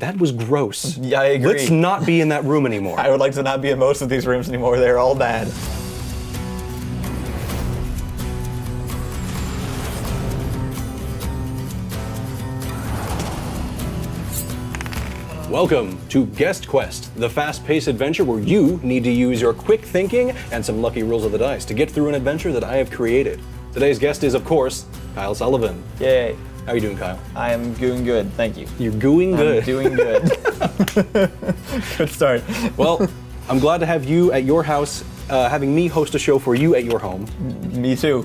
That was gross. Yeah, I agree. Let's not be in that room anymore. I would like to not be in most of these rooms anymore. They're all bad. Welcome to Guest Quest, the fast-paced adventure where you need to use your quick thinking and some lucky rolls of the dice to get through an adventure that I have created. Today's guest is, of course, Kyle Sullivan. Yay. How are you doing, Kyle? I am doing good, thank you. You're doing good. I'm doing good. Good start. Well, I'm glad to have you at your house, having me host a show for you at your home. Me too.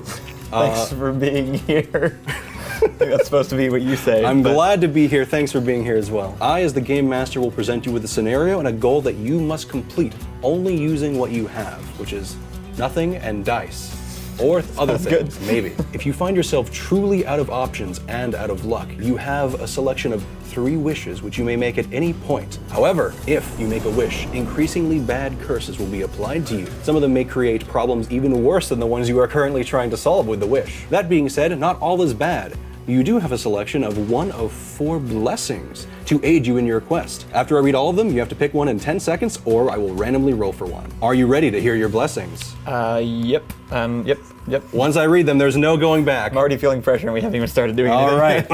Thanks for being here. I think that's supposed to be what you say. I'm glad to be here. Thanks for being here as well. I, as the Game Master, will present you with a scenario and a goal that you must complete, only using what you have, which is nothing and dice. Or other things, maybe. If you find yourself truly out of options and out of luck, you have a selection of 3 wishes which you may make at any point. However, if you make a wish, increasingly bad curses will be applied to you. Some of them may create problems even worse than the ones you are currently trying to solve with the wish. That being said, not all is bad. You do have a selection of 1 of 4 blessings to aid you in your quest. After I read all of them, you have to pick one in 10 seconds, or I will randomly roll for one. Are you ready to hear your blessings? Yep. Yep. Once I read them, there's no going back. I'm already feeling pressure and we haven't even started doing anything. All right.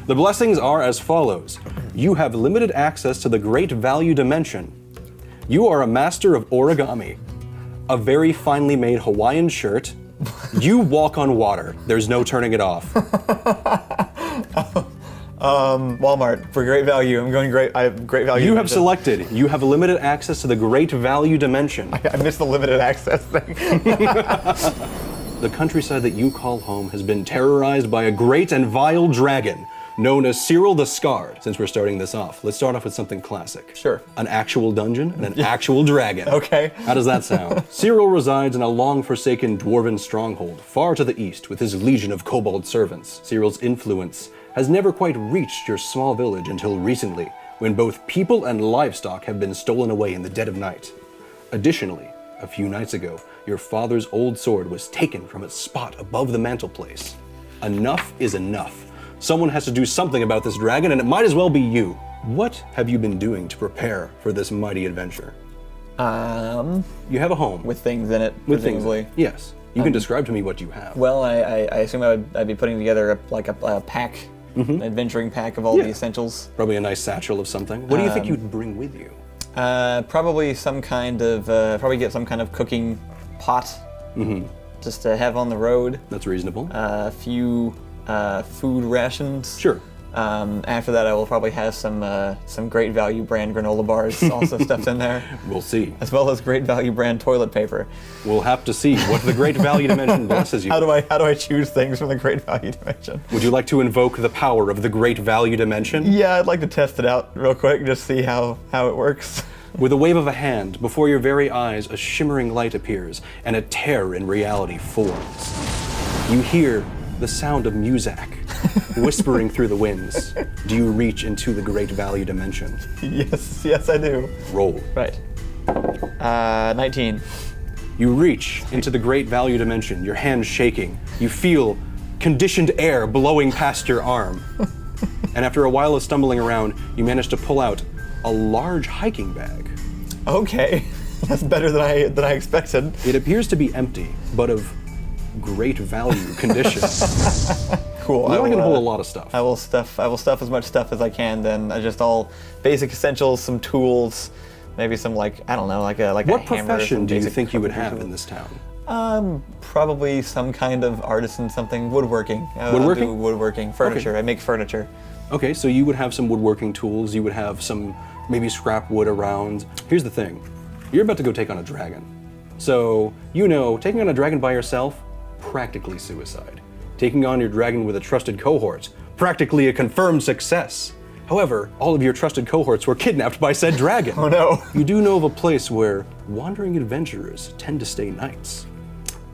The blessings are as follows. You have limited access to the Great Value Dimension. You are a master of origami, a very finely made Hawaiian shirt. You walk on water. There's no turning it off. Walmart for great value. I'm going great. I have great value. You have selected. You have limited access to the Great Value Dimension. I missed the limited access thing. The countryside that you call home has been terrorized by a great and vile dragon known as Cyril the Scarred. Since we're starting this off, let's start off with something classic. Sure. An actual dungeon and an actual dragon. Okay. How does that sound? Cyril resides in a long-forsaken dwarven stronghold far to the east with his legion of kobold servants. Cyril's influence has never quite reached your small village until recently, when both people and livestock have been stolen away in the dead of night. Additionally, a few nights ago, your father's old sword was taken from its spot above the mantelpiece. Enough is enough. Someone has to do something about this dragon, and it might as well be you. What have you been doing to prepare for this mighty adventure? You have a home. With things in it, With things. presumably. Yes. You can describe to me what you have. Well, I assume I'd be putting together a pack, an adventuring pack of all the essentials. Probably a nice satchel of something. What do you think you'd bring with you? Probably some kind of, probably get some kind of cooking pot, just to have on the road. That's reasonable. A few food rations. Sure. After that, I will probably have some Great Value brand granola bars also stuffed in there, We'll see. as well as Great Value brand toilet paper. We'll have to see what the Great Value Dimension blesses you. How do I choose things from the Great Value dimension? Would you like to invoke the power of the Great Value Dimension? Yeah, I'd like to test it out real quick, just see how it works. With a wave of a hand, before your very eyes, a shimmering light appears, and a terror in reality forms. You hear the sound of Muzak whispering through the winds. Do you reach into the Great Value Dimension? Yes, I do. Roll. Right. 19. You reach into the Great Value Dimension, your hand shaking. You feel conditioned air blowing past your arm. And after a while of stumbling around, you manage to pull out a large hiking bag. Okay, that's better than I expected. It appears to be empty, but of great value condition. Cool. Now I can hold a lot of stuff. I will stuff as much stuff as I can. Then just all basic essentials, some tools, maybe some like a hammer. What profession do you think you would have in this town? Probably some kind of artisan, something woodworking. Woodworking? Do woodworking, furniture. Okay. I make furniture. Okay, so you would have some woodworking tools. You would have some maybe scrap wood around. Here's the thing: you're about to go take on a dragon. So taking on a dragon by yourself, practically suicide. Taking on your dragon with a trusted cohort, practically a confirmed success. However, all of your trusted cohorts were kidnapped by said dragon. Oh no. You do know of a place where wandering adventurers tend to stay nights.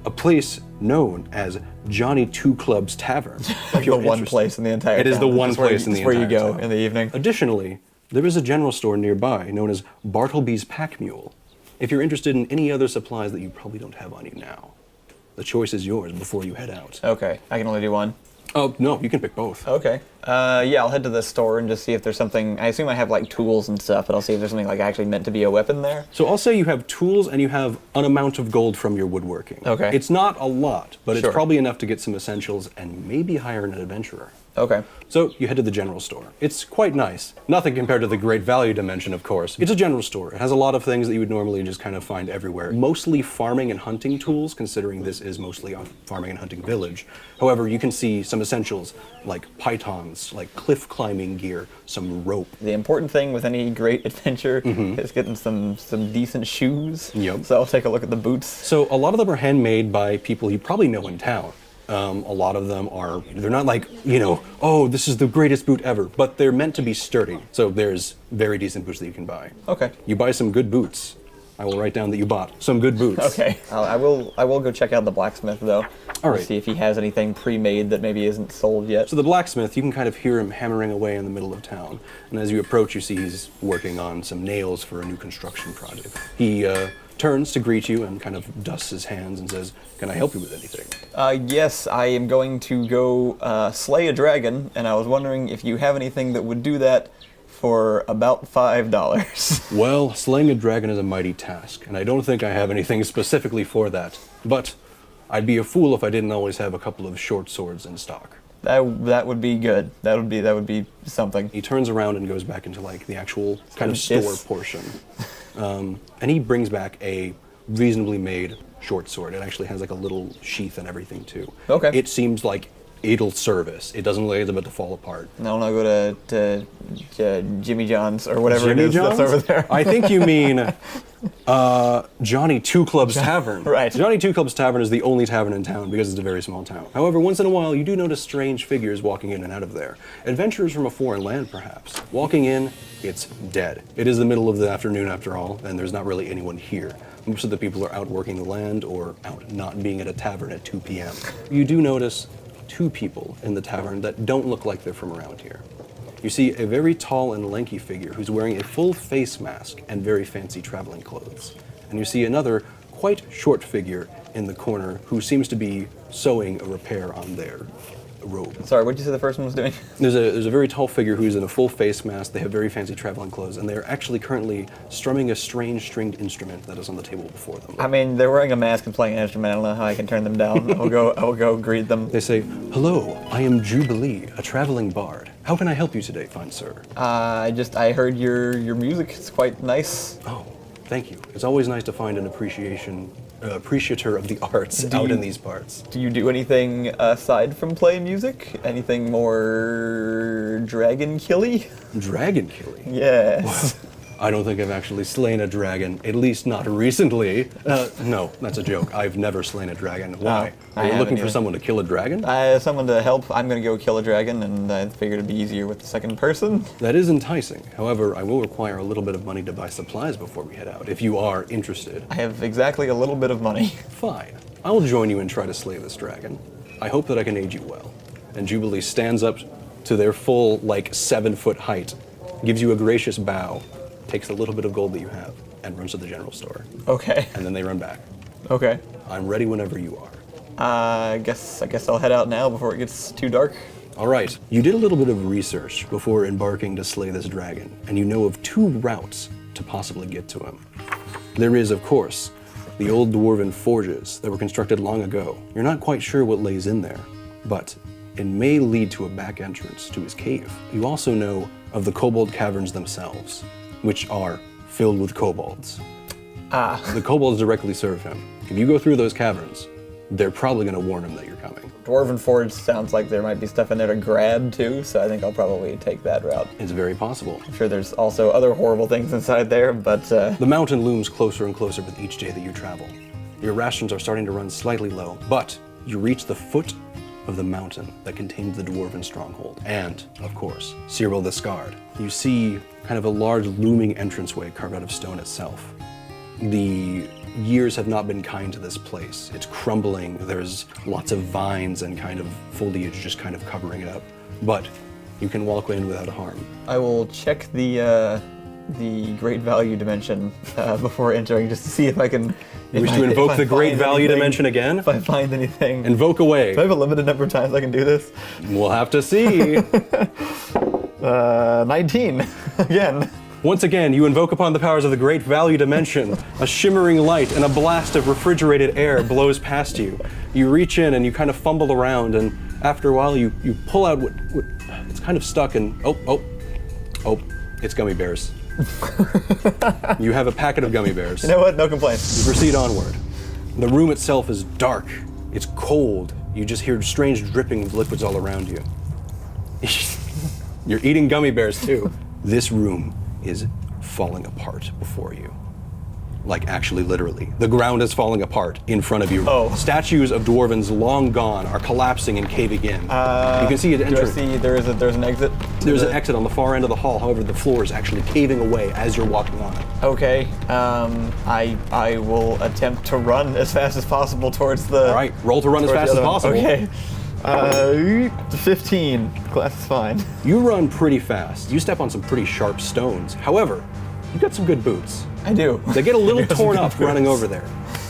A place known as Johnny Two Clubs Tavern. Like the one place in the entire town. It is the one place in the entire where you go town. in the evening. Additionally, there is a general store nearby known as Bartleby's Pack Mule. If you're interested in any other supplies that you probably don't have on you now, the choice is yours before you head out. Okay, I can only do one. Oh, no, you can pick both. Okay. Yeah, I'll head to the store and just see if there's something. I assume I have like tools and stuff, but I'll see if there's something like actually meant to be a weapon there. So I'll say you have tools and you have an amount of gold from your woodworking. Okay. It's not a lot, but Sure. it's probably enough to get some essentials and maybe hire an adventurer. Okay. So you head to the general store. It's quite nice. Nothing compared to the Great Value Dimension, of course. It's a general store. It has a lot of things that you would normally just kind of find everywhere. Mostly farming and hunting tools, considering this is mostly a farming and hunting village. However, you can see some essentials like pythons, like cliff climbing gear, some rope. The important thing with any great adventure is getting some decent shoes. Yep. So I'll take a look at the boots. So a lot of them are handmade by people you probably know in town. A lot of them are, they're not like, oh, this is the greatest boot ever, but they're meant to be sturdy. So there's very decent boots that you can buy. Okay. You buy some good boots. I will write down that you bought some good boots. Okay. I will go check out the blacksmith though. All right. See if he has anything pre-made that maybe isn't sold yet. So the blacksmith, you can kind of hear him hammering away in the middle of town. And as you approach, you see he's working on some nails for a new construction project. He turns to greet you and kind of dusts his hands and says, "Can I help you with anything?" Yes, I am going to go slay a dragon, and I was wondering if you have anything that would do that for about $5. Well, slaying a dragon is a mighty task, and I don't think I have anything specifically for that. But I'd be a fool if I didn't always have a couple of short swords in stock. That would be good. That would be something. He turns around and goes back into like the actual kind of store Yes. portion. And he brings back a reasonably made short sword. It actually has like a little sheath and everything too. Okay. It seems like it'll service. It doesn't look like it's about to fall apart. And I'll now go to Jimmy John's or whatever Jimmy it is John's? that's over there. I think you mean Johnny Two Clubs Tavern. Right. Johnny Two Clubs Tavern is the only tavern in town because it's a very small town. However, once in a while, you do notice strange figures walking in and out of there. Adventurers from a foreign land, perhaps. Walking in, it's dead. It is the middle of the afternoon after all, and there's not really anyone here. Most of the people are out working the land or out not being at a tavern at 2 p.m. You do notice two people in the tavern that don't look like they're from around here. You see a very tall and lanky figure who's wearing a full face mask and very fancy traveling clothes. And you see another quite short figure in the corner who seems to be sewing a repair on their robe. Sorry, what did you say the first one was doing? There's a very tall figure who's in a full face mask. They have very fancy traveling clothes, and they are actually currently strumming a strange stringed instrument that is on the table before them. I mean, they're wearing a mask and playing an instrument. I don't know how I can turn them down. I will go greet them. They say, "Hello, I am Jubilee, a traveling bard. How can I help you today, fine sir?" I heard your music. It's quite nice. Oh, thank you. It's always nice to find an appreciator of the arts Do out you- in these parts. Do you do anything aside from play music? Anything more dragon killy? Dragon killing? Yes. I don't think I've actually slain a dragon, at least not recently. No, that's a joke. I've never slain a dragon. Why? I Are you haven't looking for either. someone to kill a dragon? Someone to help. I'm gonna go kill a dragon, and I figured it'd be easier with the second person. That is enticing. However, I will require a little bit of money to buy supplies before we head out, if you are interested. I have exactly a little bit of money. Fine. I will join you and try to slay this dragon. I hope that I can aid you well. And Jubilee stands up to their full, 7-foot height, gives you a gracious bow, takes a little bit of gold that you have, and runs to the general store. Okay. And then they run back. Okay. I'm ready whenever you are. I guess I'll head out now before it gets too dark. All right. You did a little bit of research before embarking to slay this dragon, and you know of 2 routes to possibly get to him. There is, of course, the old dwarven forges that were constructed long ago. You're not quite sure what lays in there, but it may lead to a back entrance to his cave. You also know of the kobold caverns themselves, which are filled with kobolds. The kobolds directly serve him. If you go through those caverns, they're probably going to warn him that you're coming. Dwarven Forge sounds like there might be stuff in there to grab too, so I think I'll probably take that route. It's very possible. I'm sure there's also other horrible things inside there, but The mountain looms closer and closer with each day that you travel. Your rations are starting to run slightly low, but you reach the foot of the mountain that contains the dwarven stronghold. And, of course, Cyril the Scarred. You see kind of a large looming entranceway carved out of stone itself. The years have not been kind to this place. It's crumbling. There's lots of vines and kind of foliage just kind of covering it up. But you can walk in without harm. I will check the the Great Value Dimension before entering, just to see if I can. You wish to invoke the Great Value Dimension again? If I find anything. Invoke away. Do I have a limited number of times I can do this? We'll have to see. 19 again. Once again, you invoke upon the powers of the Great Value Dimension. A shimmering light and a blast of refrigerated air blows past you. You reach in and you kind of fumble around, and after a while you pull out what it's kind of stuck and oh, it's gummy bears. You have a packet of gummy bears. You know what? No complaints. You proceed onward. The room itself is dark. It's cold. You just hear strange dripping of liquids all around you. You're eating gummy bears too. This room is falling apart before you. Like, actually, literally. The ground is falling apart in front of you. Oh. Statues of dwarvens long gone are collapsing and caving in. You can see it Do I entering. see there's an exit? There's an exit on the far end of the hall, however, the floor is actually caving away as you're walking on it. Okay. I will attempt to run as fast as possible towards the. All right, roll to run as towards fast the as other one. possible. Okay. 15. Class is fine. You run pretty fast. You step on some pretty sharp stones. However, you've got some good boots. I do. They get a little Yes, torn good up running boots. over there.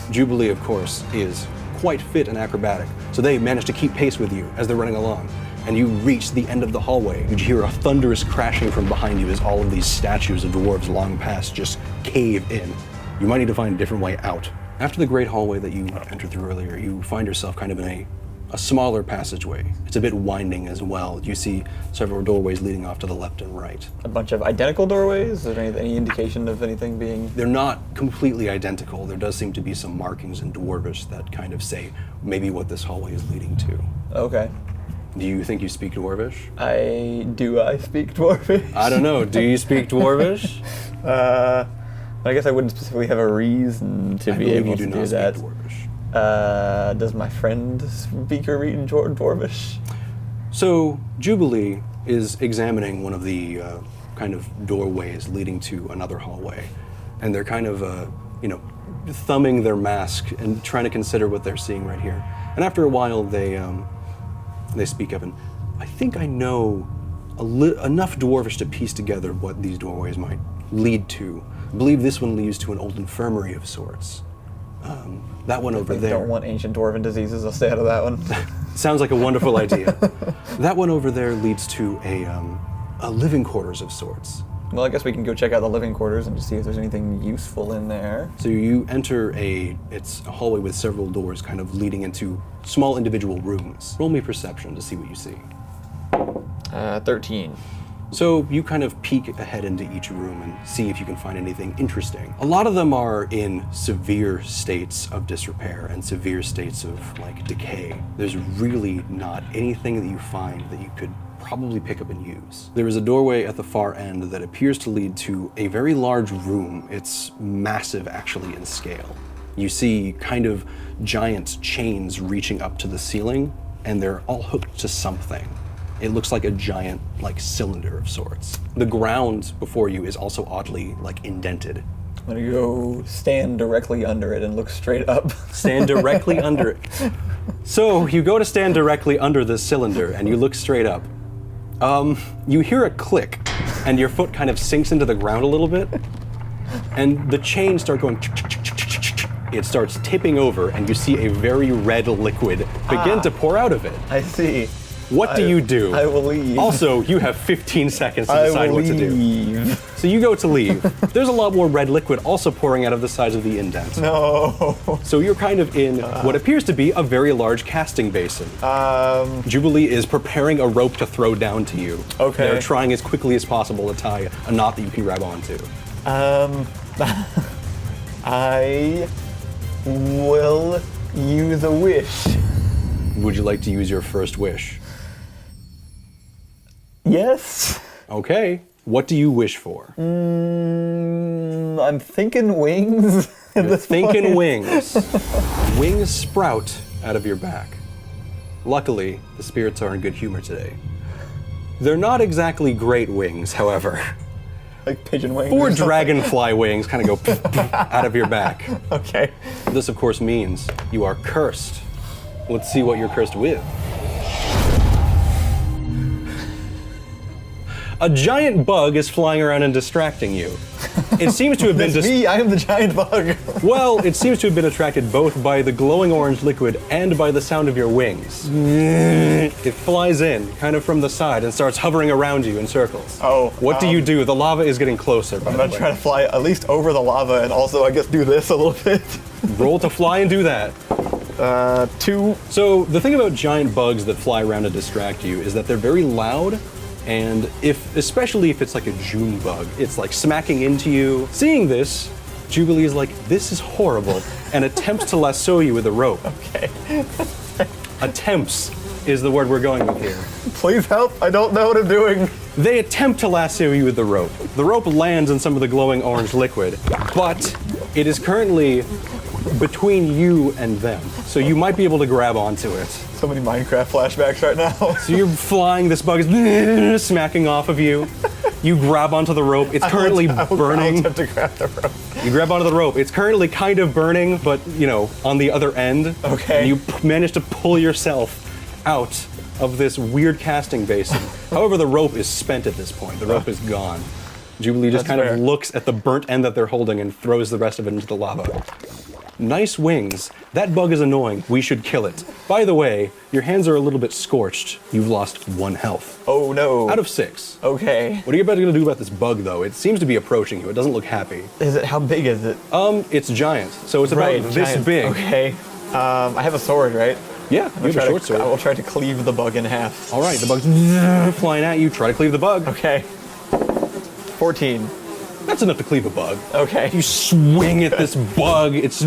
Jubilee, of course, is quite fit and acrobatic, so they manage to keep pace with you as they're running along. And you reach the end of the hallway. You hear a thunderous crashing from behind you as all of these statues of dwarves long past just cave in. You might need to find a different way out. After the great hallway that you entered through earlier, you find yourself kind of in a smaller passageway. It's a bit winding as well. You see several doorways leading off to the left and right. A bunch of identical doorways? Is there any indication of anything being? They're not completely identical. There does seem to be some markings in Dwarvish that kind of say maybe what this hallway is leading to. Okay. Do you think you speak Dwarvish? I speak Dwarvish? I don't know. Do you speak Dwarvish? I guess I wouldn't specifically have a reason to I be believe able you to do do not that. speak Dwarvish. Does my friend speak or read Dwarvish? So Jubilee is examining one of the kind of doorways leading to another hallway, and they're kind of, thumbing their mask and trying to consider what they're seeing right here. And after a while, they speak up, and I think I know enough Dwarvish to piece together what these doorways might lead to. I believe this one leads to an old infirmary of sorts. That one over I there. don't want ancient dwarven diseases. I'll stay out of that one. Sounds like a wonderful idea. That one over there leads to a living quarters of sorts. Well, I guess we can go check out the living quarters and just see if there's anything useful in there. So you enter it's a hallway with several doors kind of leading into small individual rooms. Roll me perception to see what you see. 13. So you kind of peek ahead into each room and see if you can find anything interesting. A lot of them are in severe states of disrepair and severe states of decay. There's really not anything that you find that you could probably pick up and use. There is a doorway at the far end that appears to lead to a very large room. It's massive actually in scale. You see kind of giant chains reaching up to the ceiling, and they're all hooked to something. It looks like a giant, cylinder of sorts. The ground before you is also oddly, indented. I'm gonna go stand directly under it and look straight up. Stand directly under it. So you go to stand directly under this cylinder and you look straight up. You hear a click and your foot kind of sinks into the ground a little bit, and the chains start going. It starts tipping over, and you see a very red liquid begin to pour out of it. I see. What do you do? I will leave. Also, you have 15 seconds to decide what to do. Leave. So you go to leave. There's a lot more red liquid also pouring out of the sides of the indent. No. So you're kind of in what appears to be a very large casting basin. Jubilee is preparing a rope to throw down to you. Okay. They're trying as quickly as possible to tie a knot that you can grab onto. I will use a wish. Would you like to use your first wish? Yes. Okay. What do you wish for? I'm thinking wings. at You're this thinking point. wings. Wings sprout out of your back. Luckily, the spirits are in good humor today. They're not exactly great wings, however. Like pigeon wings. 4 or something. dragonfly wings kind of go out of your back. Okay. This, of course, means you are cursed. Let's see what you're cursed with. A giant bug is flying around and distracting you. It seems to have been It's me, I am the giant bug. well, it seems to have been attracted both by the glowing orange liquid and by the sound of your wings. It flies in, kind of from the side, and starts hovering around you in circles. Oh, What do you do? The lava is getting closer, by I'm the gonna way. try to fly at least over the lava and also, I guess, do this a little bit. Roll to fly and do that. 2. So the thing about giant bugs that fly around to distract you is that they're very loud, and especially if it's like a June bug, it's like smacking into you. Seeing this, Jubilee is like, this is horrible, and attempts to lasso you with a rope. Okay. Attempts is the word we're going with here. Please help, I don't know what I'm doing. They attempt to lasso you with the rope. The rope lands in some of the glowing orange liquid, but it is currently between you and them. So you might be able to grab onto it. So many Minecraft flashbacks right now. So you're flying, this bug is smacking off of you. You grab onto the rope. It's currently I will burning. attempt to grab the rope. You grab onto the rope. It's currently kind of burning, but on the other end. Okay. And you manage to pull yourself out of this weird casting basin. However, the rope is spent at this point. The rope is gone. Jubilee just That's kind fair. of looks at the burnt end that they're holding and throws the rest of it into the lava. Nice wings. That bug is annoying. We should kill it. By the way, your hands are a little bit scorched. You've lost 1 health. Oh no. Out of 6. Okay. What are you about to do about this bug, though? It seems to be approaching you. It doesn't look happy. How big is it? It's giant. So it's about this giant. big. Okay. I have a sword, right? Yeah, you have a short sword. I will try to cleave the bug in half. All right, the bug's flying at you. Try to cleave the bug. Okay. 14. That's enough to cleave a bug. Okay. You swing at this bug. It's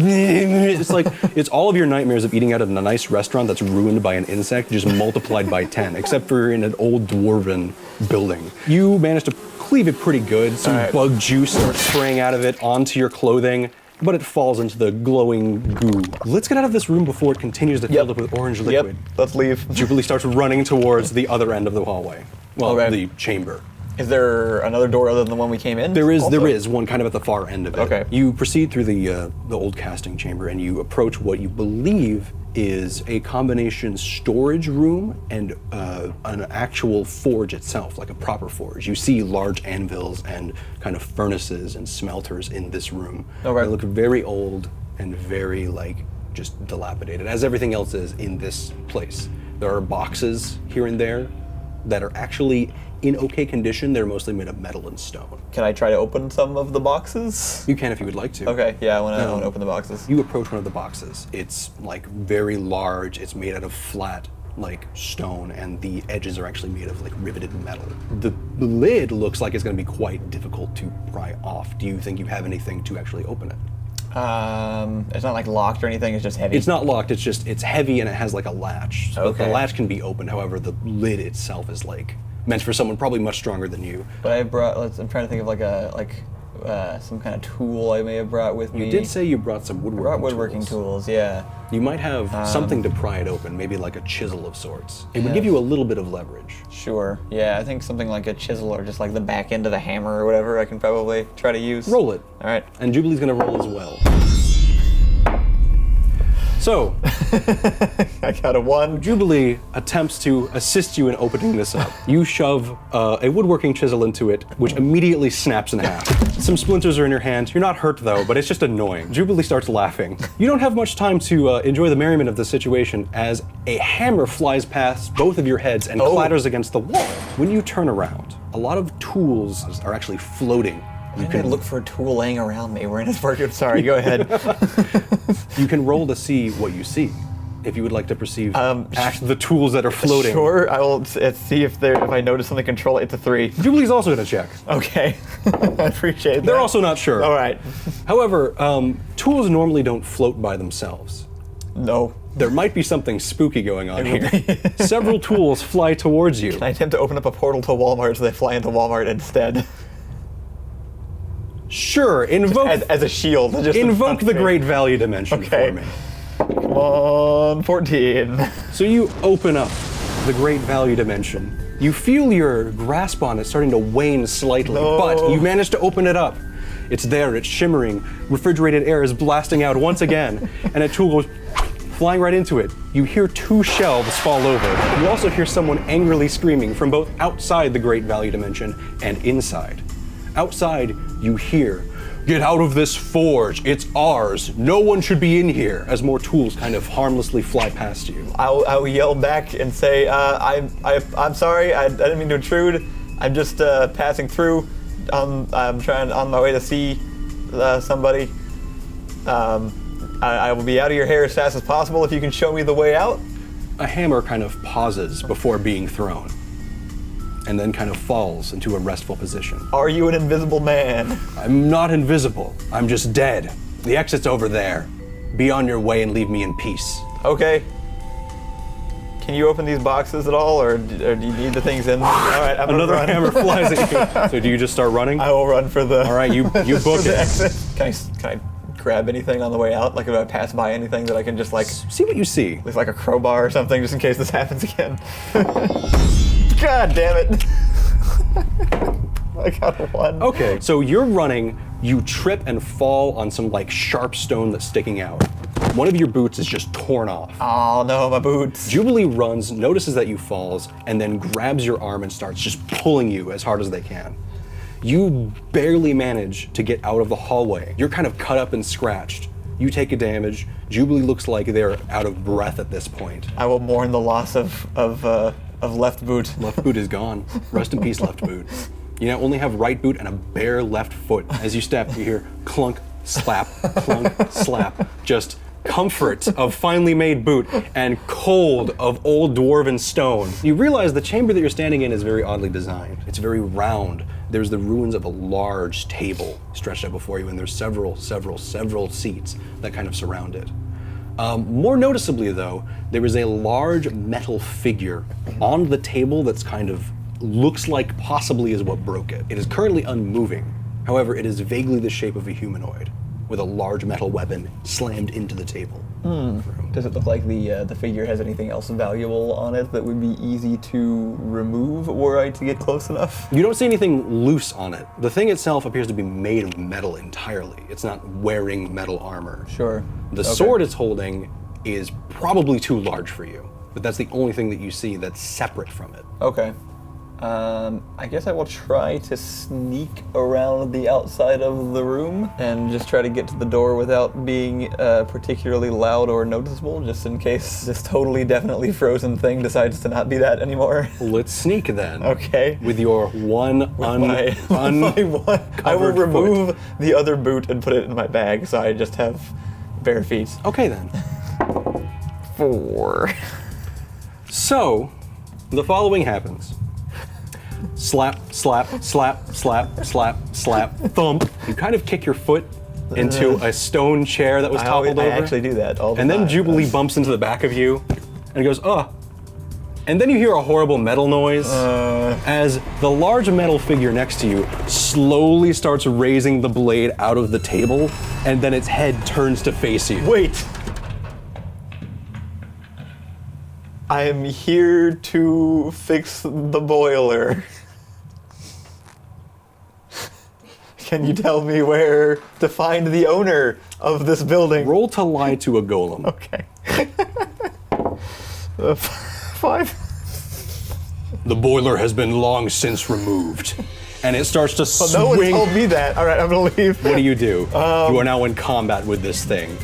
like it's all of your nightmares of eating out at a nice restaurant that's ruined by an insect, just multiplied by 10. Except for in an old dwarven building, you managed to cleave it pretty good. Some All right. bug juice starts spraying out of it onto your clothing, but it falls into the glowing goo. Let's get out of this room before it continues to fill up with orange liquid. Yep. Let's leave. Jubilee starts running towards the other end of the hallway. Well, Okay. the chamber. Is there another door other than the one we came in? There Also? is one kind of at the far end of it. Okay. You proceed through the old casting chamber and you approach what you believe is a combination storage room and an actual forge itself, like a proper forge. You see large anvils and kind of furnaces and smelters in this room. Okay. They look very old and very just dilapidated, as everything else is in this place. There are boxes here and there that are actually in okay condition. They're mostly made of metal and stone. Can I try to open some of the boxes? You can if you would like to. Okay, yeah, I want to open the boxes. You approach one of the boxes. It's very large. It's made out of flat stone, and the edges are actually made of riveted metal. The lid looks like it's going to be quite difficult to pry off. Do you think you have anything to actually open it? It's not locked or anything, it's just heavy. It's not locked. It's heavy and it has a latch. So Okay. the latch can be opened. However, the lid itself is meant for someone probably much stronger than you. But I brought, I'm trying to think of some kind of tool I may have brought with me. You did say you brought some I woodworking brought woodworking tools, yeah. You might have something to pry it open, maybe like a chisel of sorts. It would give you a little bit of leverage. Sure, yeah, I think something like a chisel or just the back end of the hammer or whatever I can probably try to use. Roll it. All right. And Jubilee's gonna roll as well. So, I got a 1. Jubilee attempts to assist you in opening this up. You shove a woodworking chisel into it, which immediately snaps in half. Some splinters are in your hand. You're not hurt though, but it's just annoying. Jubilee starts laughing. You don't have much time to enjoy the merriment of the situation as a hammer flies past both of your heads and clatters against the wall. When you turn around, a lot of tools are actually floating. You can look for a tool laying around me. We're in this market. Sorry, go ahead. You can roll to see what you see, if you would like to perceive the tools that are floating. Sure, I will see if I notice something control it. It's a 3. Jubilee's also gonna check. Okay, I appreciate that. They're also not sure. All right. However, tools normally don't float by themselves. No. There might be something spooky going on here. Several tools fly towards you. I attempt to open up a portal to Walmart so they fly into Walmart instead. Sure, invoke As a shield. Just invoke the great value dimension Okay. for me. Come on, 14. So you open up the great value dimension. You feel your grasp on it starting to wane slightly, No. but you manage to open it up. It's there, it's shimmering. Refrigerated air is blasting out once again, and a tool goes flying right into it. You hear 2 shelves fall over. You also hear someone angrily screaming from both outside the Great Valley Dimension and inside. Outside, you hear, "Get out of this forge, it's ours. No one should be in here," as more tools kind of harmlessly fly past you. I'll yell back and say, I'm sorry, I didn't mean to intrude. I'm just passing through. I'm on my way to see somebody. I will be out of your hair as fast as possible if you can show me the way out. A hammer kind of pauses before being thrown, and then kind of falls into a restful position. Are you an invisible man? I'm not invisible. I'm just dead. The exit's over there. Be on your way and leave me in peace. Okay. Can you open these boxes at all, or do you need the things in? All right, I'm Another gonna run. hammer flies at you. So do you just start running? I will run for the. All right, you book for the it. exit. Can I grab anything on the way out? Like if I pass by anything that I can just like, See what you see. with like a crowbar or something, just in case this happens again. God damn it! I got 1. Okay, so you're running, you trip and fall on some like sharp stone that's sticking out. One of your boots is just torn off. Oh no, my boots. Jubilee runs, notices that you falls, and then grabs your arm and starts just pulling you as hard as they can. You barely manage to get out of the hallway. You're kind of cut up and scratched. You take a damage. Jubilee looks like they're out of breath at this point. I will mourn the loss of left boot. Left boot is gone. Rest in peace, left boot. You now only have right boot and a bare left foot. As you step, you hear clunk, slap, clunk, slap. Just comfort of finely made boot and cold of old dwarven stone. You realize the chamber that you're standing in is very oddly designed. It's very round. There's the ruins of a large table stretched out before you, and there's several seats that kind of surround it. More noticeably, though, there is a large metal figure on the table that's kind of looks like possibly is what broke it. It is currently unmoving. However, it is vaguely the shape of a humanoid, with a large metal weapon slammed into the table. Does it look like the figure has anything else valuable on it that would be easy to remove were I to get close enough? You don't see anything loose on it. The thing itself appears to be made of metal entirely. It's not wearing metal armor. Sure. The sword it's holding is probably too large for you, but that's the only thing that you see that's separate from it. Okay. I guess I will try to sneak around the outside of the room and just try to get to the door without being particularly loud or noticeable, just in case this totally definitely frozen thing decides to not be that anymore. Let's sneak then. Okay. With your one My one, I will remove the other boot and put it in my bag, so I just have bare feet. Okay then. 4. So, the following happens. Slap, slap, slap, slap, slap, slap, thump. You kind of kick your foot into a stone chair that was toppled I over. actually do that all the And time. then Jubilee bumps into the back of you and goes, "Ugh." And then you hear a horrible metal noise as the large metal figure next to you slowly starts raising the blade out of the table, and then its head turns to face you. Wait. I am here to fix the boiler. Can you tell me where to find the owner of this building? Roll to lie to a golem. Okay. 5. The boiler has been long since removed. And it starts to swing. No one told me that. All right, I'm gonna leave. What do? You are now in combat with this thing.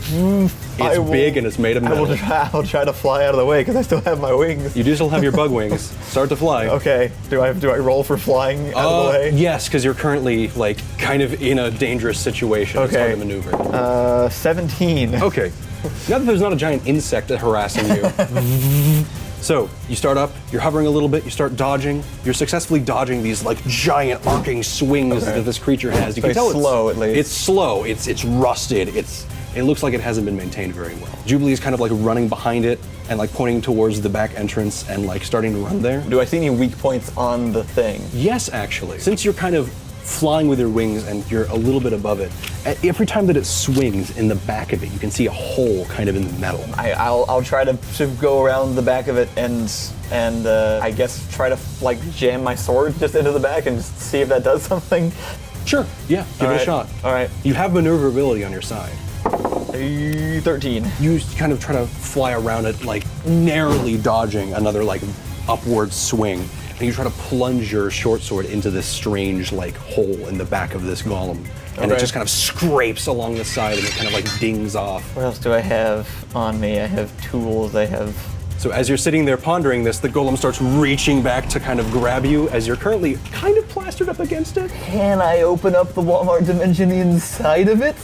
It's big and it's made of metal. I'll try to fly out of the way because I still have my wings. You do still have your bug wings. Start to fly. Okay. Do I roll for flying out of the way? Yes, because you're currently like kind of in a dangerous situation. It's hard to maneuver. 17. Okay. Now that there's not a giant insect harassing you. So, you start up, you're hovering a little bit, you start dodging. You're successfully dodging these like giant arcing swings that this creature has. You can tell it's slow, at least. It's slow, it's rusted, it looks like it hasn't been maintained very well. Jubilee is kind of like running behind it and like pointing towards the back entrance and like starting to run there. Do I see any weak points on the thing? Yes, actually. Since you're kind of flying with your wings and you're a little bit above it, every time that it swings in the back of it, you can see a hole kind of in the metal. I'll try to go around the back of it and I guess try to like jam my sword just into the back and just see if that does something. Sure, yeah, give it a shot. All right. You have maneuverability on your side. 13. You kind of try to fly around it, like narrowly dodging another like upward swing, and you try to plunge your short sword into this strange like hole in the back of this golem, and it Okay. just kind of scrapes along the side, and it kind of like dings off. What else do I have on me? I have tools. I have. So as you're sitting there pondering this, the golem starts reaching back to kind of grab you as you're currently kind of plastered up against it. Can I open up the Walmart dimension inside of it?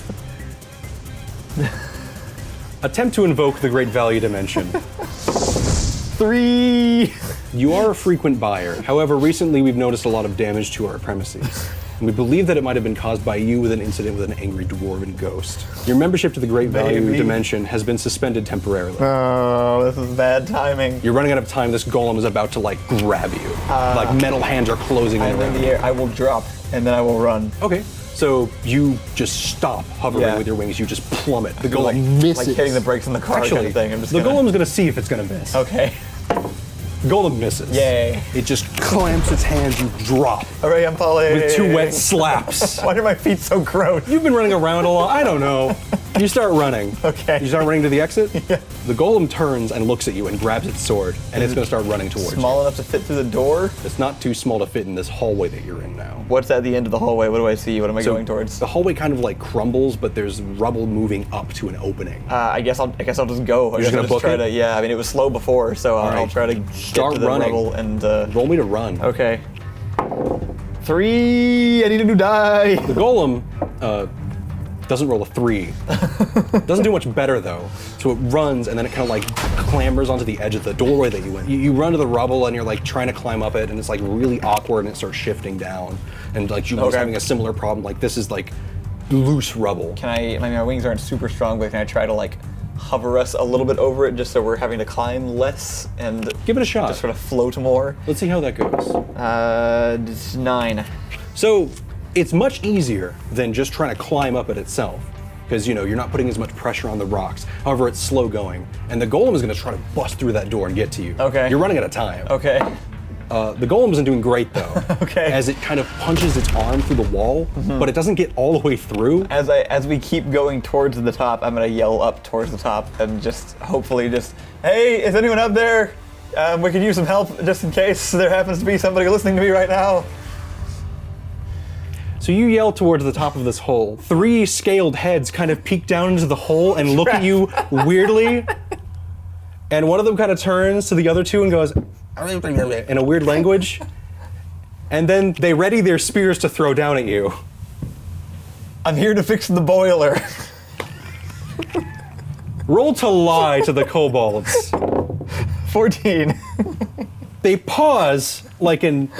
Attempt to invoke the Great Value Dimension. 3. You are a frequent buyer. However, recently we've noticed a lot of damage to our premises. And we believe that it might have been caused by you with an incident with an angry dwarven ghost. Your membership to the Great Value Maybe. Dimension has been suspended temporarily. Oh, this is bad timing. You're running out of time. This golem is about to like grab you. Like metal hands are closing in I'm in around the you. air. I will drop, and then I will run. Okay. So you just stop hovering Yeah. with your wings. You just plummet. The Like, golem misses. like hitting the brakes on the car Actually, kind of thing. I'm just the gonna... golem's gonna see if it's gonna miss. Okay. Golem misses. Yay. It just clamps its hands. You drop Hooray, I'm falling. with 2 wet slaps. Why are my feet so gross? You've been running around a lot. I don't know. You start running. Okay. You start running to the exit. Yeah. The golem turns and looks at you and grabs its sword, and it's going to start running towards Small enough to fit through the door? you. It's not too small to fit in this hallway that you're in now. What's at the end of the hallway? What do I see? What am I So going towards? The hallway kind of like crumbles, but there's rubble moving up to an opening. I guess I'll just go. I just guess gonna I'll book try it? to. Yeah, I mean it was slow before, so I'll right. try to Start get to the running. rubble and. Roll me to run. Okay. 3. I need a new die. The golem doesn't roll a 3. Doesn't do much better though. So it runs and then it kind of like clambers onto the edge of the doorway that you went. You run to the rubble and you're like trying to climb up it, and it's like really awkward, and it starts shifting down. And like Jubilee's Okay. having a similar problem. Like this is like loose rubble. Can I? I mean, my wings aren't super strong, but can I try to like hover us a little bit over it, just so we're having to climb less and Give it a shot. just sort of float more? Let's see how that goes. It's 9. So it's much easier than just trying to climb up it itself, because you know you're not putting as much pressure on the rocks. However, it's slow going, and the golem is going to try to bust through that door and get to you. Okay. You're running out of time. Okay. The golem isn't doing great though. Okay. As it kind of punches its arm through the wall, but it doesn't get all the way through. As we keep going towards the top, I'm gonna yell up towards the top and just hopefully just, hey, is anyone up there? We could use some help just in case there happens to be somebody listening to me right now. So you yell towards the top of this hole. 3 scaled heads kind of peek down into the hole and look at you weirdly. And one of them kind of turns to the other 2 and goes in a weird language. And then they ready their spears to throw down at you. I'm here to fix the boiler. Roll to lie to the kobolds. 14. They pause like an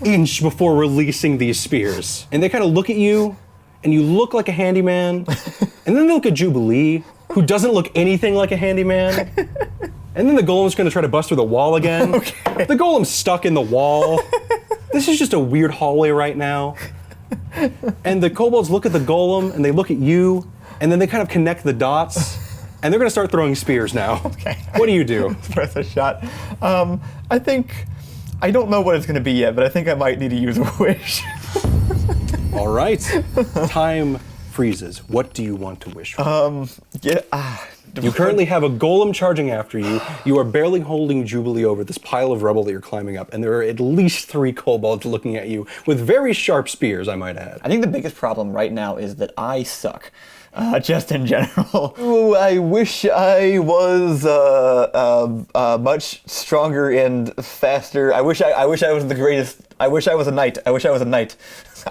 inch before releasing these spears. And they kind of look at you, and you look like a handyman. And then they look at Jubilee, who doesn't look anything like a handyman. And then the golem's gonna try to bust through the wall again. Okay. The golem's stuck in the wall. This is just a weird hallway right now. And the kobolds look at the golem, and they look at you, and then they kind of connect the dots. And they're gonna start throwing spears now. Okay. What do you do? Worth a shot. I think, I don't know what it's gonna be yet, but I think I might need to use a wish. All right. Time freezes. What do you want to wish for? You currently have a golem charging after you. You are barely holding Jubilee over this pile of rubble that you're climbing up, and there are at least 3 kobolds looking at you with very sharp spears, I might add. I think the biggest problem right now is that I suck. Just in general. Ooh, I wish I was much stronger and faster. I wish I was the greatest. I wish I was a knight. I wish I was a knight.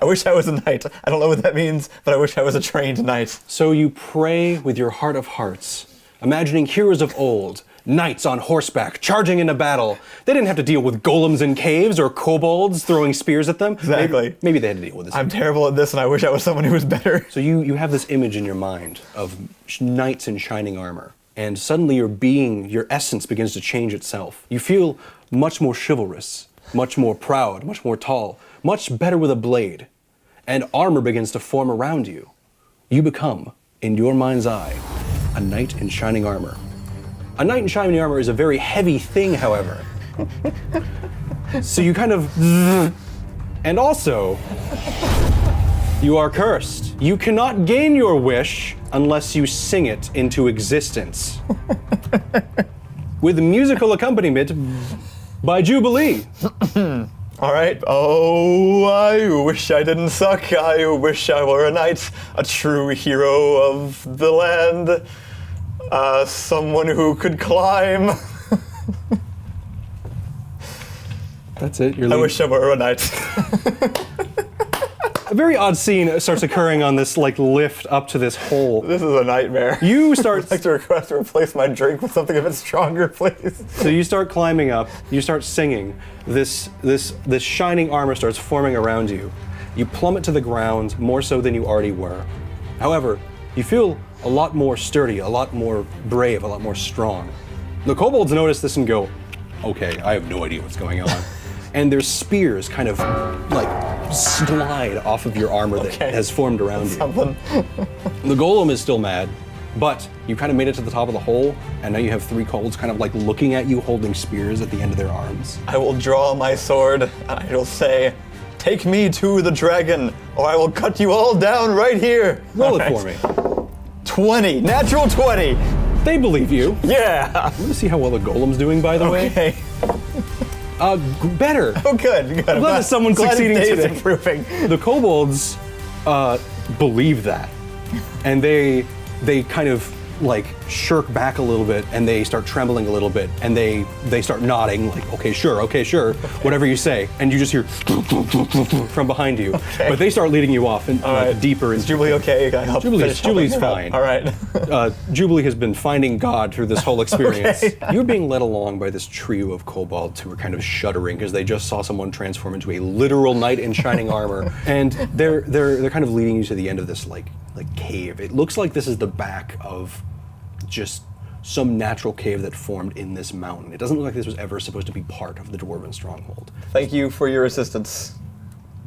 I wish I was a knight. I don't know what that means, but I wish I was a trained knight. So you pray with your heart of hearts, imagining heroes of old, knights on horseback, charging into battle. They didn't have to deal with golems in caves or kobolds throwing spears at them. Exactly. Maybe they had to deal with this. I'm terrible at this, and I wish I was someone who was better. So you have this image in your mind of knights in shining armor, and suddenly your being, your essence begins to change itself. You feel much more chivalrous, much more proud, much more tall, much better with a blade, and armor begins to form around you. You become, in your mind's eye, a knight in shining armor. A knight in shining armor is a very heavy thing, however. So you kind of... And also, you are cursed. You cannot gain your wish unless you sing it into existence. With musical accompaniment by Jubilee. All right. Oh, I wish I didn't suck. I wish I were a knight, a true hero of the land, someone who could climb. That's it. I wish I were a knight. A very odd scene starts occurring on this like lift up to this hole. This is a nightmare. You start I'd like to request to replace my drink with something a bit stronger, please. So you start climbing up, you start singing. This shining armor starts forming around you. You plummet to the ground more so than you already were. However, you feel a lot more sturdy, a lot more brave, a lot more strong. The kobolds notice this and go, okay, I have no idea what's going on. And their spears kind of like slide off of your armor that has formed around you. Something. The golem is still mad, but you kind of made it to the top of the hole, and now you have 3 kobolds kind of like looking at you holding spears at the end of their arms. I will draw my sword, and I will say, take me to the dragon, or I will cut you all down right here. Roll it All for right. me. 20, natural 20. They believe you. Yeah. I want to see how well the golem's doing, by the way. Okay. Better. Oh, good. Good. I'm glad that someone's succeeding his day is today. improving. The kobolds believe that, and they kind of like shirk back a little bit, and they start trembling a little bit, and they start nodding like, okay, sure, whatever you say, and you just hear from behind you. Okay. But they start leading you off and right. deeper Is into. Jubilee okay? Can I help finish helping Jubilee's her out? fine. All right. Jubilee has been finding God through this whole experience. Okay. You're being led along by this trio of kobolds who are kind of shuddering because they just saw someone transform into a literal knight in shining armor, and they're kind of leading you to the end of this like cave. It looks like this is the back of just some natural cave that formed in this mountain. It doesn't look like this was ever supposed to be part of the Dwarven stronghold. Thank you for your assistance.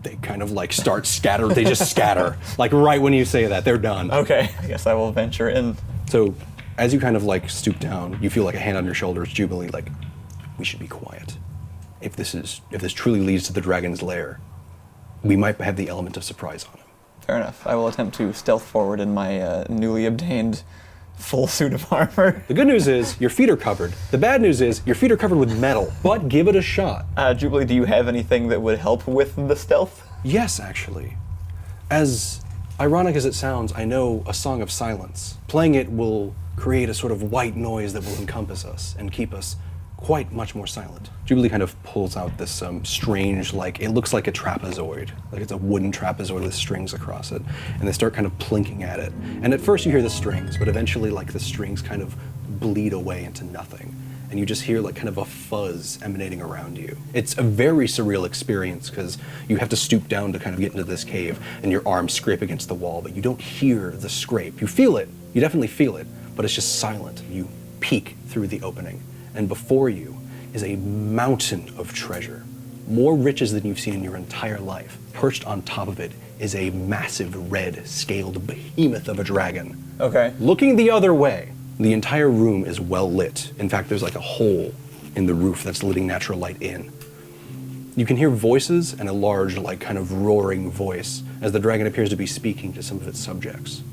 They kind of like start scatter. They just scatter. Like right when you say that, they're done. Okay, I guess I will venture in. So as you kind of like stoop down, you feel like a hand on your shoulders, Jubilee, like, we should be quiet. If this truly leads to the dragon's lair, we might have the element of surprise on him. Fair enough. I will attempt to stealth forward in my newly obtained full suit of armor. The good news is your feet are covered. The bad news is your feet are covered with metal, but give it a shot. Jubilee, do you have anything that would help with the stealth? Yes, actually. As ironic as it sounds, I know a song of silence. Playing it will create a sort of white noise that will encompass us and keep us quite much more silent. Jubilee kind of pulls out this strange, like, it looks like a trapezoid. Like it's a wooden trapezoid with strings across it. And they start kind of plinking at it. And at first you hear the strings, but eventually like the strings kind of bleed away into nothing. And you just hear like kind of a fuzz emanating around you. It's a very surreal experience because you have to stoop down to kind of get into this cave and your arms scrape against the wall, but you don't hear the scrape. You feel it, you definitely feel it, but it's just silent. You peek through the opening. And before you is a mountain of treasure, more riches than you've seen in your entire life. Perched on top of it is a massive red scaled behemoth of a dragon. Okay. Looking the other way, the entire room is well lit. In fact, there's like a hole in the roof that's letting natural light in. You can hear voices and a large, like kind of roaring voice as the dragon appears to be speaking to some of its subjects,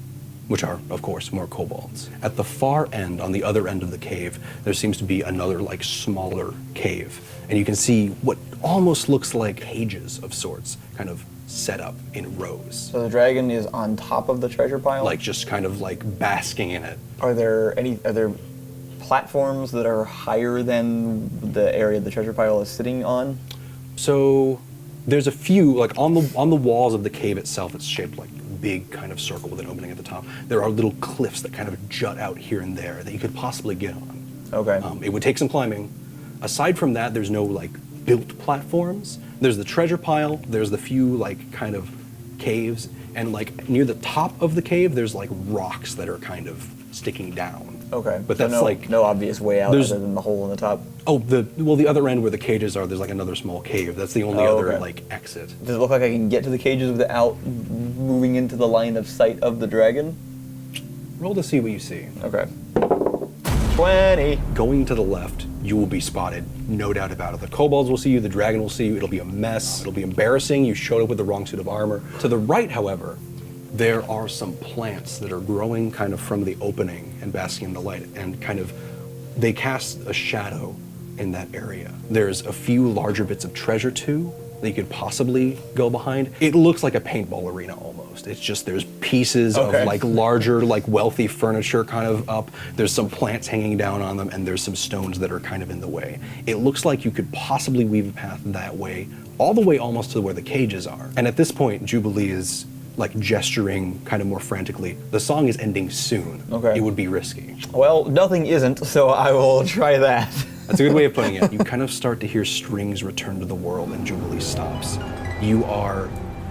which are, of course, more kobolds. At the far end, on the other end of the cave, there seems to be another, like, smaller cave. And you can see what almost looks like cages of sorts, kind of set up in rows. So the dragon is on top of the treasure pile? Like, just kind of, like, basking in it. Are there platforms that are higher than the area the treasure pile is sitting on? So, there's a few, like, on the walls of the cave itself, it's shaped like big kind of circle with an opening at the top. There are little cliffs that kind of jut out here and there that you could possibly get on. Okay. It would take some climbing. Aside from that, there's no like built platforms. There's the treasure pile, there's the few like kind of caves, and like near the top of the cave, there's like rocks that are kind of sticking down. Okay. But so that's no obvious way out there's- other than the hole in the top. Oh, the other end where the cages are, there's like another small cave. That's the only other okay. like exit. Does it look like I can get to the cages without moving into the line of sight of the dragon? Roll to see what you see. Okay. 20. Going to the left, you will be spotted, no doubt about it. The kobolds will see you, the dragon will see you, it'll be a mess, it'll be embarrassing, you showed up with the wrong suit of armor. To the right, however, there are some plants that are growing kind of from the opening and basking in the light, and kind of they cast a shadow in that area. There's a few larger bits of treasure too that you could possibly go behind. It looks like a paintball arena almost. It's just there's pieces of like larger, like wealthy furniture kind of up. There's some plants hanging down on them, and there's some stones that are kind of in the way. It looks like you could possibly weave a path that way, all the way almost to where the cages are. And at this point, Jubilee is like gesturing kind of more frantically. The song is ending soon. Okay. It would be risky. Well, nothing isn't, so I will try that. That's a good way of putting it. You kind of start to hear strings return to the world, and Jubilee stops. You are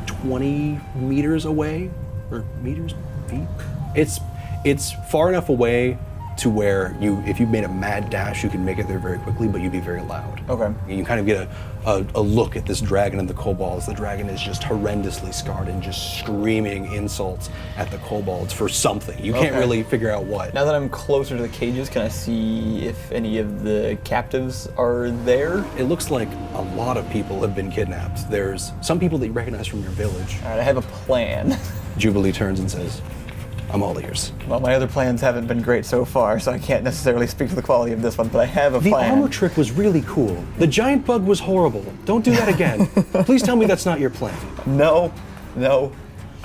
20 meters away, or meters, feet? It's far enough away to where if you made a mad dash, you can make it there very quickly, but you'd be very loud. Okay. You kind of get a look at this dragon and the kobolds. The dragon is just horrendously scarred and just screaming insults at the kobolds for something. You can't really figure out what. Now that I'm closer to the cages, can I see if any of the captives are there? It looks like a lot of people have been kidnapped. There's some people that you recognize from your village. All right, I have a plan. Jubilee turns and says, I'm all ears. Well, my other plans haven't been great so far, so I can't necessarily speak to the quality of this one, but I have a The plan. armor trick was really cool. The giant bug was horrible. Don't do that again. Please tell me that's not your plan. No.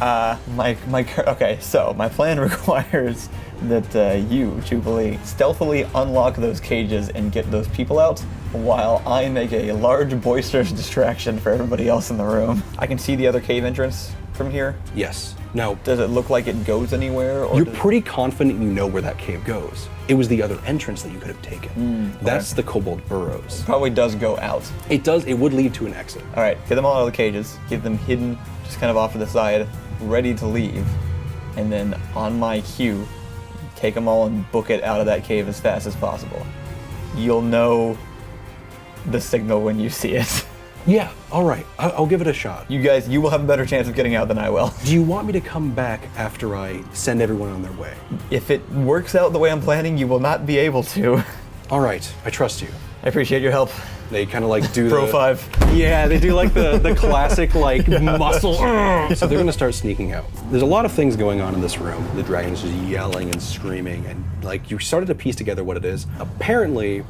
Okay, so my plan requires that you, Jubilee, stealthily unlock those cages and get those people out, while I make a large, boisterous distraction for everybody else in the room. I can see the other cave entrance from here. Yes. Now, Does it look like it goes anywhere? Or you're pretty confident you know where that cave goes. It was the other entrance that you could have taken. That's the kobold burrows. Probably does go out. It does. It would lead to an exit. All right, get them all out of the cages, get them hidden, just kind of off to the side, ready to leave, and then on my cue, take them all and book it out of that cave as fast as possible. You'll know the signal when you see it. Yeah. All right. I'll give it a shot. You will have a better chance of getting out than I will. Do you want me to come back after I send everyone on their way? If it works out the way I'm planning, you will not be able to. All right. I trust you. I appreciate your help. They kind of like do Pro the 5. Yeah, they do like the classic like muscle. So they're gonna start sneaking out. There's a lot of things going on in this room. The dragon's just yelling and screaming, and like you started to piece together what it is. Apparently,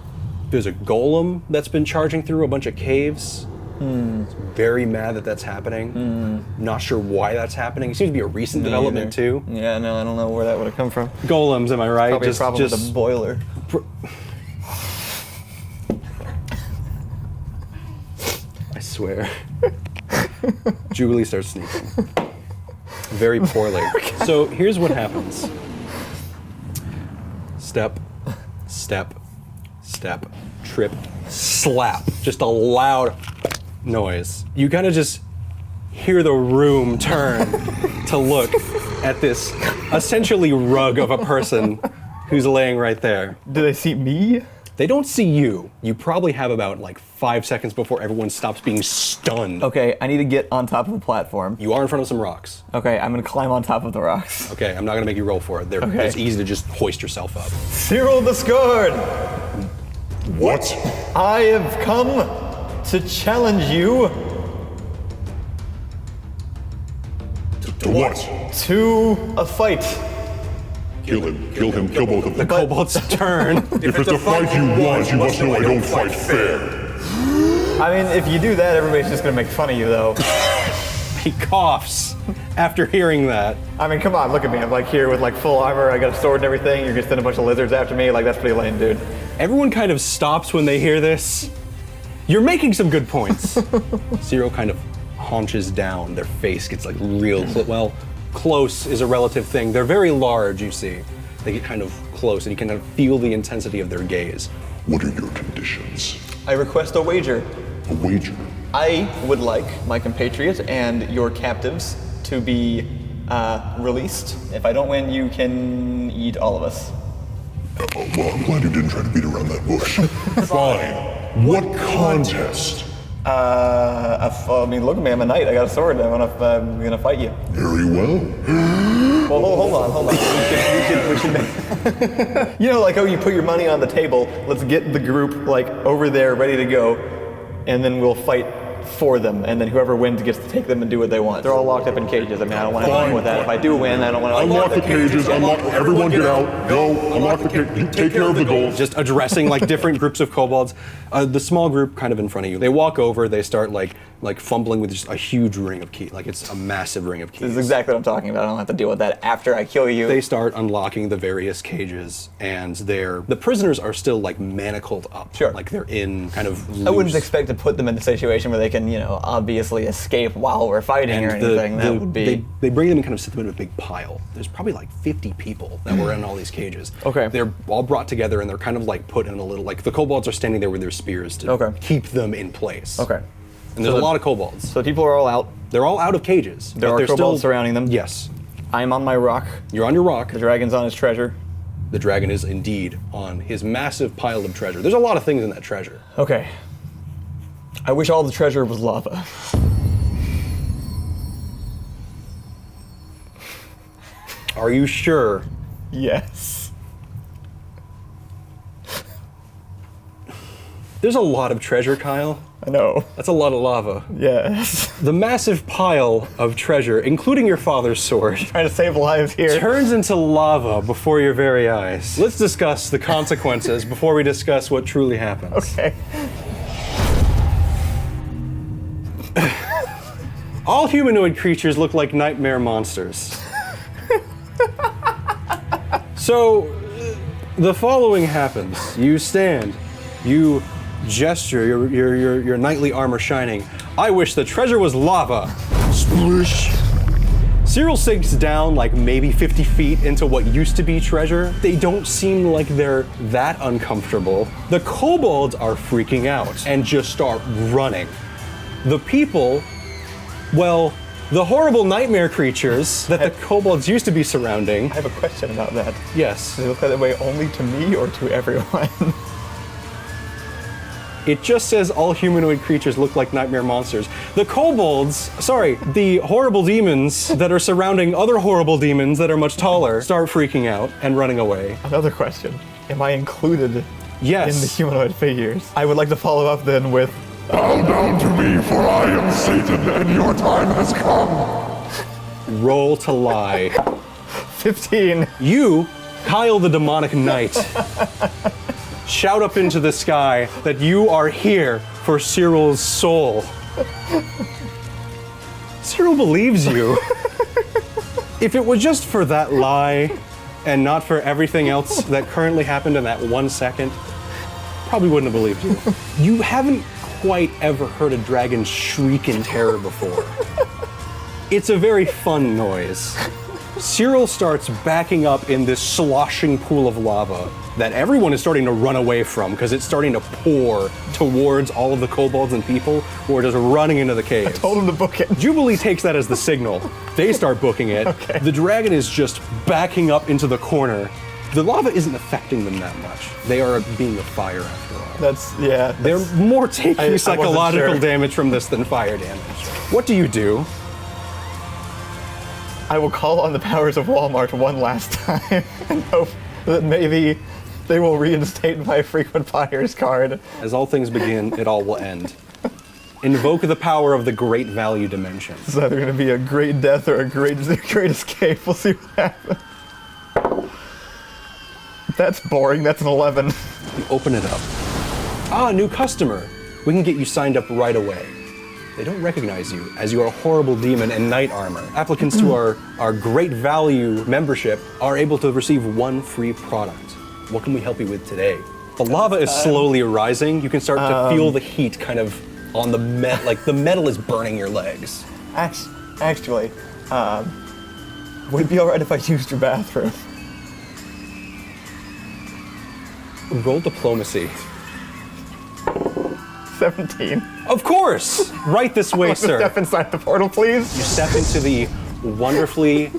there's a golem that's been charging through a bunch of caves. It's very mad that that's happening. Not sure why that's happening. It seems to be a recent development too. Yeah, no, I don't know where that would have come from. Golems, am I right? Probably a problem with the boiler. I swear. Jubilee starts sneaking. Very poorly. So here's what happens. Step, step, step, trip, slap. Just a loud noise. You kind of just hear the room turn to look at this essentially rug of a person who's laying right there. Do they see me? They don't see you. You probably have about like 5 seconds before everyone stops being stunned. Okay, I need to get on top of the platform. You are in front of some rocks. Okay, I'm gonna climb on top of the rocks. Okay, I'm not gonna make you roll for it. Okay. It's easy to just hoist yourself up. Cyril the Scourge! What? I have come to challenge you To what? to a fight. Kill him, kill him, kill both of them. Kobold's turn. If it's a fight you want, you must know I don't fight fair. I mean, if you do that, everybody's just gonna make fun of you, though. He coughs after hearing that. I mean, come on, look at me. I'm like here with like full armor. I got a sword and everything. You're gonna send a bunch of lizards after me. Like that's pretty lame, dude. Everyone kind of stops when they hear this. You're making some good points. Cyril kind of haunches down. Their face gets like real close is a relative thing. They're very large, you see. They get kind of close and you can kind of feel the intensity of their gaze. What are your conditions? I request a wager. A wager? I would like my compatriot and your captives to be released. If I don't win, you can eat all of us. Well, I'm glad you didn't try to beat around that bush. Fine. What contest? I mean, look at me. I'm a knight. I got a sword. I'm gonna fight you. Very well. Well, hold on. We should make, you know, like, oh, you put your money on the table. Let's get the group like over there, ready to go, and then we'll fight for them, and then whoever wins gets to take them and do what they want. They're all locked up in cages. I mean, I don't want to hang with that. If I do win, I don't want to Unlock the cages, everyone get out, go, unlock the cages, take care of the goals. Just addressing like different groups of kobolds. The small group kind of in front of you. They walk over, they start like fumbling with just a huge ring of keys. Like it's a massive ring of keys. This is exactly what I'm talking about. I don't have to deal with that after I kill you. They start unlocking the various cages, and the prisoners are still like manacled up. Sure. Like they're in kind of loose. I wouldn't expect to put them in a situation where they can, obviously escape while we're fighting or anything. That would be. They bring them and kind of sit them in a big pile. There's probably like 50 people that were in all these cages. Okay. They're all brought together and they're kind of like put in a little, like the kobolds are standing there with their spears to keep them in place. Okay. And there's a lot of kobolds. So people are all out. They're all out of cages. There but are they're kobolds still surrounding them. Yes. I'm on my rock. You're on your rock. The dragon's on his treasure. The dragon is indeed on his massive pile of treasure. There's a lot of things in that treasure. Okay. I wish all the treasure was lava. Are you sure? Yes. There's a lot of treasure, Kyle. I know. That's a lot of lava. Yes. The massive pile of treasure, including your father's sword, Trying to save lives here. turns into lava before your very eyes. Let's discuss the consequences before we discuss what truly happens. Okay. All humanoid creatures look like nightmare monsters. So, the following happens. You stand, you gesture, your knightly armor shining. I wish the treasure was lava. Splish. Cyril sinks down like maybe 50 feet into what used to be treasure. They don't seem like they're that uncomfortable. The kobolds are freaking out and just start running. The people, well, the horrible nightmare creatures that the kobolds used to be surrounding. I have a question about that. Yes. Does it look that way only to me or to everyone? It just says all humanoid creatures look like nightmare monsters. The the horrible demons that are surrounding other horrible demons that are much taller start freaking out and running away. Another question. Am I included Yes. in the humanoid figures? I would like to follow up then with, Bow down to me, for I am Satan, and your time has come. Roll to lie. 15. You, Kyle the demonic knight, shout up into the sky that you are here for Cyril's soul. Cyril believes you. If it was just for that lie and not for everything else that currently happened in that 1 second, probably wouldn't have believed you. You haven't quite ever heard a dragon shriek in terror before. It's a very fun noise. Cyril starts backing up in this sloshing pool of lava that everyone is starting to run away from because it's starting to pour towards all of the kobolds and people who are just running into the caves. Told him to book it. Jubilee takes that as the signal. They start booking it. Okay. The dragon is just backing up into the corner. The lava isn't affecting them that much. They are being a fire after all. They're more taking I wasn't psychological sure. damage from this than fire damage. What do you do? I will call on the powers of Walmart one last time and hope that maybe they will reinstate my frequent flyers card. As all things begin, it all will end. Invoke the power of the great value dimension. It's either going to be a great death or a great escape. We'll see what happens. That's boring. That's an 11. You open it up. Ah, new customer. We can get you signed up right away. They don't recognize you, as you are a horrible demon in knight armor. Applicants to our great value membership are able to receive 1 free product. What can we help you with today? The lava is slowly rising. You can start to feel the heat kind of on the metal, like the metal is burning your legs. Actually, would it be alright if I used your bathroom? Roll diplomacy. 17. Of course! Right this way, sir. Step inside the portal, please. You step into the wonderfully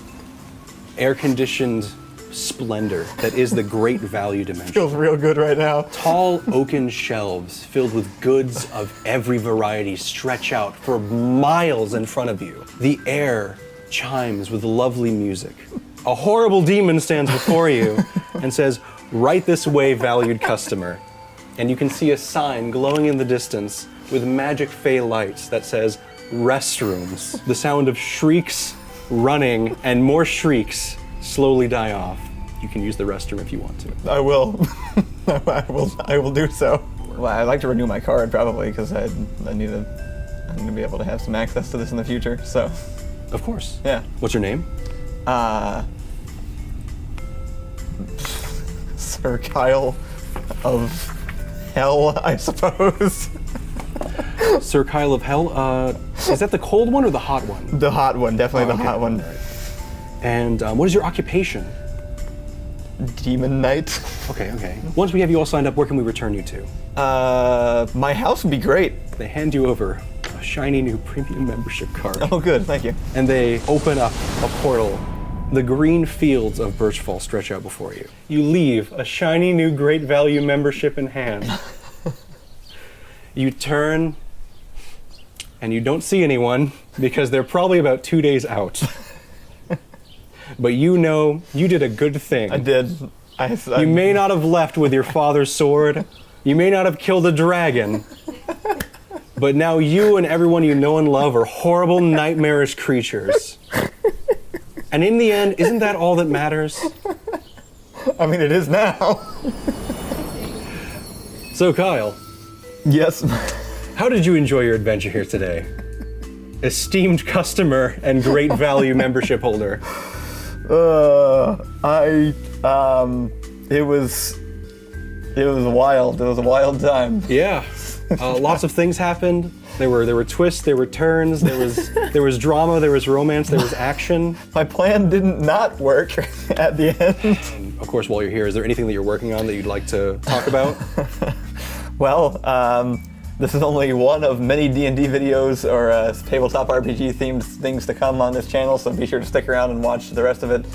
air-conditioned splendor that is the great value dimension. Feels real good right now. Tall oaken shelves filled with goods of every variety stretch out for miles in front of you. The air chimes with lovely music. A horrible demon stands before you and says, "Right this way, valued customer." And you can see a sign glowing in the distance with magic fey lights that says restrooms. The sound of shrieks, running, and more shrieks slowly die off. You can use the restroom if you want to. I will. I will do so. Well, I'd like to renew my card probably because I need to. I'm gonna be able to have some access to this in the future. So. Of course. Yeah. What's your name? Sir Kyle of Hell, I suppose. Sir Kyle of Hell. Is that the cold one or the hot one? The hot one, definitely the hot one. And what is your occupation? Demon Knight. Okay. Once we have you all signed up, where can we return you to? My house would be great. They hand you over a shiny new premium membership card. Oh, good, thank you. And they open up a portal. The green fields of Birchfall stretch out before you. You leave a shiny new great value membership in hand. You turn, and you don't see anyone because they're probably about 2 days out. But you know you did a good thing. I did. You may not have left with your father's sword. You may not have killed a dragon. But now you and everyone you know and love are horrible, nightmarish creatures. And in the end, isn't that all that matters? I mean, it is now. So, Kyle. Yes. How did you enjoy your adventure here today? Esteemed customer and great value membership holder. It was wild. It was a wild time. Yeah. Lots of things happened. There were twists, there were turns, there was drama, there was romance, there was action. My plan didn't not work at the end. And of course, while you're here, is there anything that you're working on that you'd like to talk about? Well, this is only one of many D&D videos or tabletop RPG themed things to come on this channel, so be sure to stick around and watch the rest of it.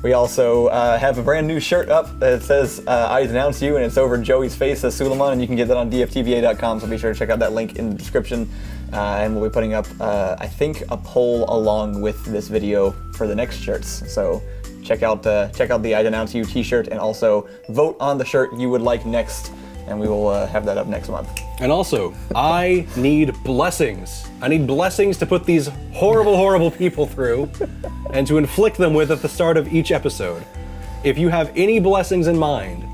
We also have a brand new shirt up that says I denounce you, and it's over Joey's face as Suleiman, and you can get that on dftva.com, so be sure to check out that link in the description. And we'll be putting up, I think, a poll along with this video for the next shirts. So check out the I Denounce You t-shirt, and also vote on the shirt you would like next, and we will have that up next month. And also, I need blessings. I need blessings to put these horrible, horrible people through and to inflict them with at the start of each episode. If you have any blessings in mind,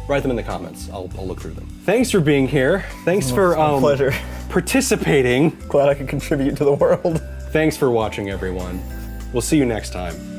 write them in the comments. I'll look through them. Thanks for being here. Thanks for pleasure. Participating. Glad I could contribute to the world. Thanks for watching, everyone. We'll see you next time.